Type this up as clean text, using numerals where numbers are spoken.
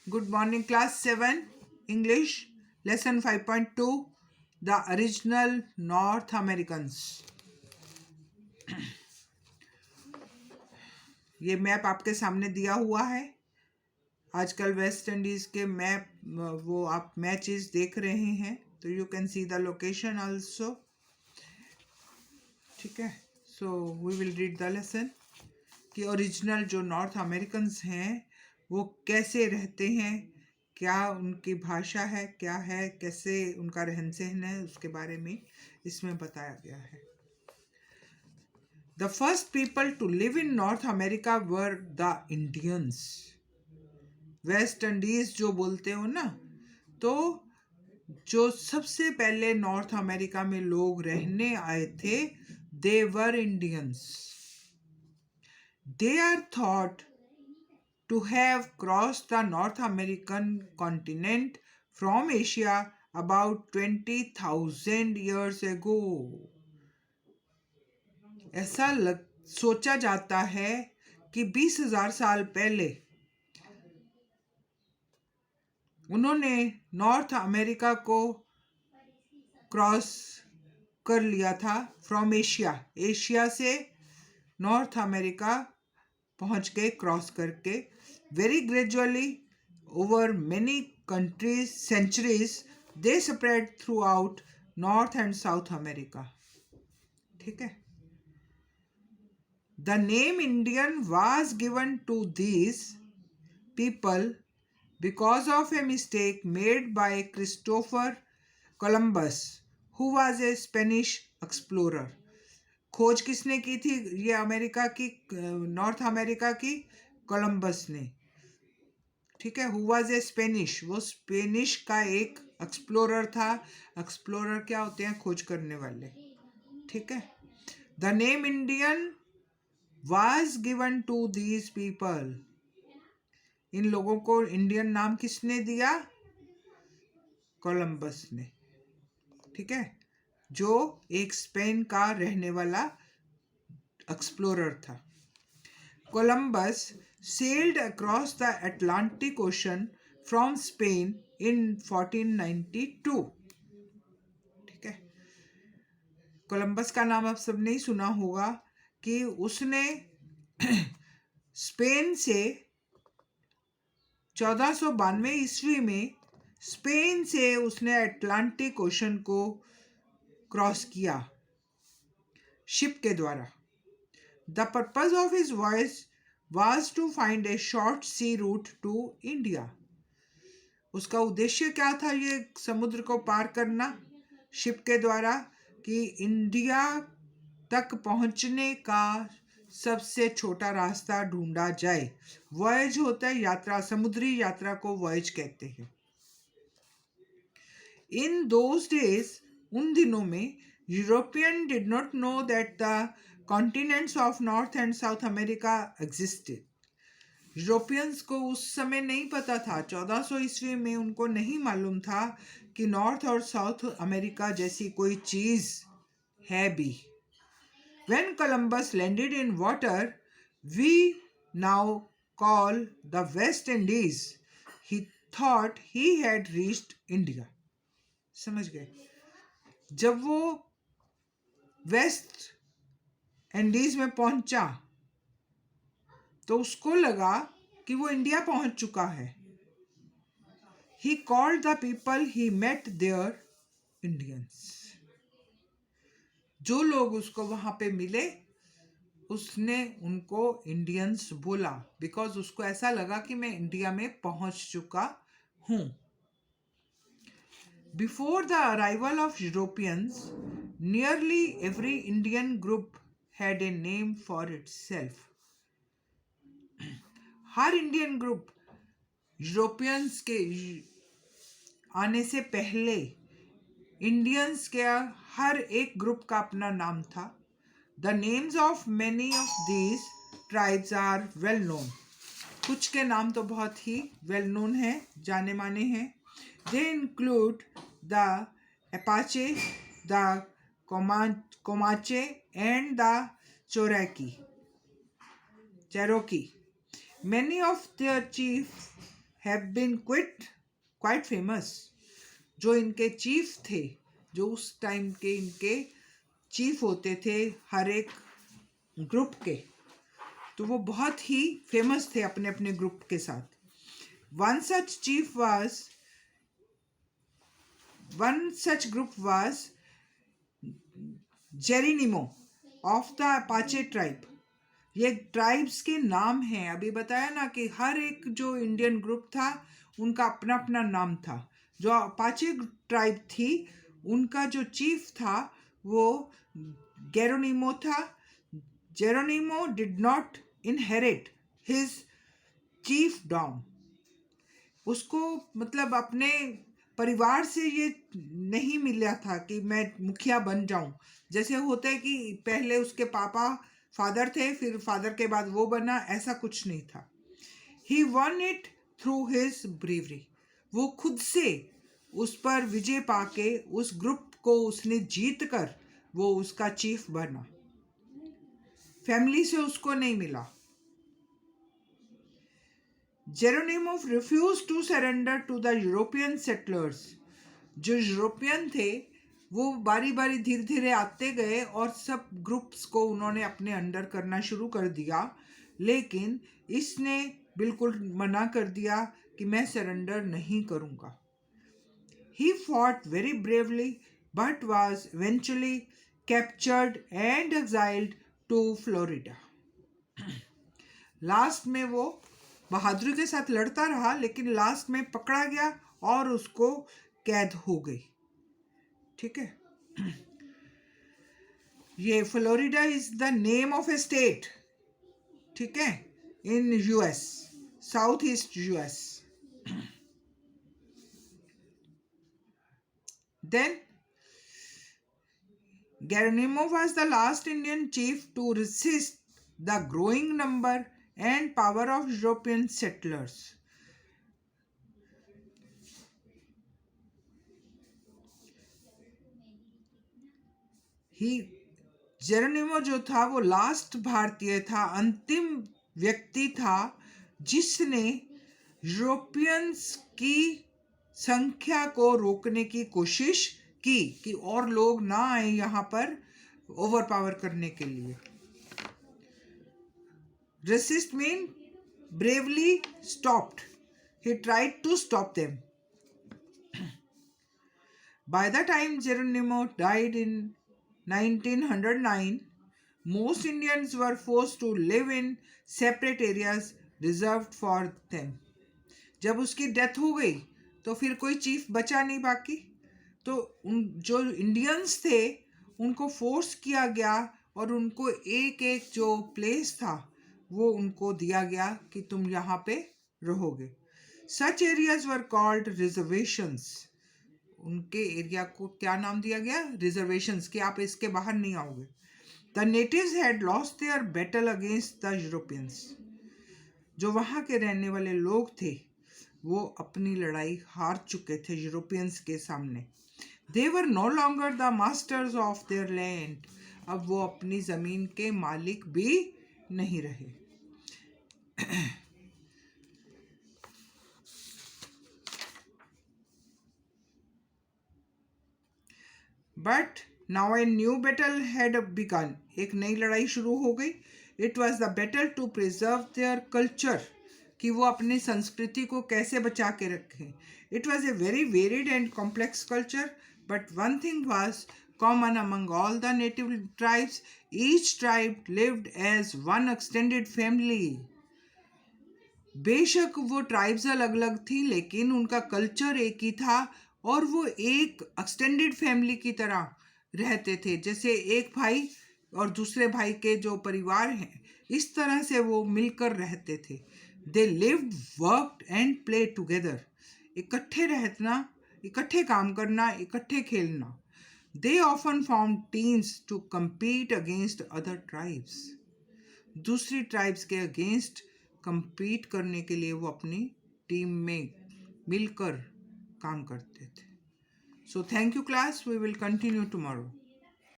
Good morning, class 7, English, lesson 5.2, the original North Americans. ये map आपके सामने दिया हुआ है। आजकल वेस्ट इंडीज के मैप वो आप मैचेस देख रहे हैं, तो you can see the location also. ठीक है, so we will read the lesson कि ओरिजिनल जो नॉर्थ अमेरिकन्स हैं वो कैसे रहते हैं, क्या उनकी भाषा है, क्या है, कैसे उनका रहन सहन है, उसके बारे में इसमें बताया गया है। The first people to live in North America were the Indians. West Indies जो बोलते हो ना, तो जो सबसे पहले नॉर्थ अमेरिका में लोग रहने आए थे, they were Indians. They are thought to have crossed the North American continent from Asia about 20,000 years ago. ऐसा सोचा जाता है कि 20,000 साल पहले उन्होंने नॉर्थ अमेरिका को क्रॉस कर लिया था फ्रॉम एशिया। एशिया से नॉर्थ अमेरिका पहुंच गए क्रॉस करके। Very gradually over many countries, centuries, they spread throughout North and South America. ठीक है। The name Indian was given to these people because of a mistake made by Christopher Columbus, who was a Spanish explorer. खोज किसने की थी ये America की, north America की? Columbus ने। ठीक है, हु वाज ए स्पेनिश, वो स्पेनिश का एक एक्सप्लोरर था। एक्सप्लोरर क्या होते हैं? खोज करने वाले। ठीक है। The name Indian was given to these people. इन लोगों को इंडियन नाम किसने दिया? कोलंबस ने। ठीक है, जो एक स्पेन का रहने वाला एक्सप्लोरर था। Columbus sailed across the Atlantic Ocean from Spain in 1492. ठीक है, कोलंबस का नाम आप सब नहीं सुना होगा कि उसने स्पेन से 1492 ईस्वी में स्पेन से उसने अटलांटिक ओशन को क्रॉस किया शिप के द्वारा। The purpose of his voyage was to find a short sea route to India. उसका उद्देश्य क्या था ये समुद्र को पार करना शिप के द्वारा, कि इंडिया तक पहुंचने का सबसे छोटा रास्ता ढूंढा जाए। वॉयज होता है यात्रा, समुद्री यात्रा को वॉयज कहते हैं। इन दोज डेज, उन दिनों में, European did not know that the continents of north and south America existed. Europeans को उस समय नहीं पता था, 1400 ईस्वी में उनको नहीं मालूम था कि नॉर्थ और साउथ अमेरिका जैसी कोई चीज है भी। When Columbus landed in water, we now call the West Indies, he thought he had reached India. समझ गए? जब वो वेस्ट इंडीज में पहुंचा तो उसको लगा कि वो इंडिया पहुंच चुका है। He called the people he met there Indians. जो लोग उसको वहां पे मिले उसने उनको इंडियंस बोला, बिकॉज उसको ऐसा लगा कि मैं इंडिया में पहुंच चुका हूं। Before the arrival of Europeans, nearly every Indian group had a name for itself. Her Indian group Europeans के आने से पहले इंडियंस के हर एक ग्रुप का अपना नाम था। The names of many of these tribes are well known. कुछ के नाम तो बहुत ही वेल नोन हैं, जाने माने हैं। They include the Apache, the Comanche and the Cherokee. Many of their chiefs have been quite famous. जो इनके चीफ थे, जो उस टाइम के इनके चीफ होते थे हर एक ग्रुप के, तो वो बहुत ही फेमस थे अपने अपने ग्रुप के साथ. One such group was Geronimo of the Apache tribe. ये ट्राइब्स के नाम हैं. अभी बताया ना कि हर एक जो इंडियन ग्रुप था उनका अपना अपना नाम था. जो अपाचे ट्राइब थी उनका जो चीफ था वो गेरोनिमो था. Geronimo did not inherit his chiefdom. उसको मतलब अपने परिवार से ये नहीं मिला था कि मैं मुखिया बन जाऊं. जैसे होता है कि पहले उसके पापा फादर थे, फिर फादर के बाद वो बना, ऐसा कुछ नहीं था. He won it through his bravery. वो खुद से उस पर विजय पाके उस ग्रुप को उसने जीत कर वो उसका चीफ बना. फैमिली से उसको नहीं मिला. Geronimo refused to surrender to the European settlers. जो यूरोपियन थे वो बारी बारी धीरे धीरे आते गए और सब ग्रुप्स को उन्होंने अपने अंडर करना शुरू कर दिया, लेकिन इसने बिल्कुल मना कर दिया कि मैं सरेंडर नहीं करूँगा. He fought very bravely but was eventually captured and exiled to Florida. Last में वो बहादुरी के साथ लड़ता रहा, लेकिन लास्ट में पकड़ा गया और उसको कैद हो गई. ठीक है. ये Florida is the name of a state. ठीक है, in US, south east US. Then Geronimo was the last Indian chief to resist the growing number and power of European settlers. Geronimo जो था वो लास्ट भारतीय था, अंतिम व्यक्ति था जिसने यूरोपियंस की संख्या को रोकने की कोशिश की कि और लोग ना आए यहाँ पर ओवर पावर करने के लिए. Resist mean bravely stopped. He tried to stop them. By the time Geronimo died in 1909, most Indians were forced to live in separate areas reserved for them. जब उसकी डेथ हो गई तो फिर कोई चीफ बचा नहीं बाकी, तो उन जो इंडियंस थे उनको फोर्स किया गया और उनको एक एक जो प्लेस था वो उनको दिया गया कि तुम यहाँ पे रहोगे. Such areas were called reservations. उनके एरिया को क्या नाम दिया गया? रिजर्वेशंस, कि आप इसके बाहर नहीं आओगे. The natives had lost their battle against the Europeans. जो वहाँ के रहने वाले लोग थे वो अपनी लड़ाई हार चुके थे यूरोपियंस के सामने. They were no longer the masters of their land. अब वो अपनी ज़मीन के मालिक भी नहीं रहे. But now a new battle had begun. एक नई लड़ाई शुरू हो गई. It was the battle to preserve their culture, कि वो अपनी संस्कृति को कैसे बचा के रखें. It was a very varied and complex culture, but one thing was common among all the native tribes. Each tribe lived as one extended family. बेशक वो ट्राइब्स अलग अलग थी लेकिन उनका कल्चर एक ही था और वो एक एक्सटेंडेड फैमिली की तरह रहते थे. जैसे एक भाई और दूसरे भाई के जो परिवार हैं इस तरह से वो मिलकर रहते थे. They lived, worked and play together. इकट्ठे रहना, इकट्ठे काम करना, इकट्ठे खेलना. They often form teams to compete against other tribes. दूसरी ट्राइब्स के अगेंस्ट compete करने के लिए वो अपनी टीम में मिलकर काम करते थे. So thank you class. We will continue tomorrow.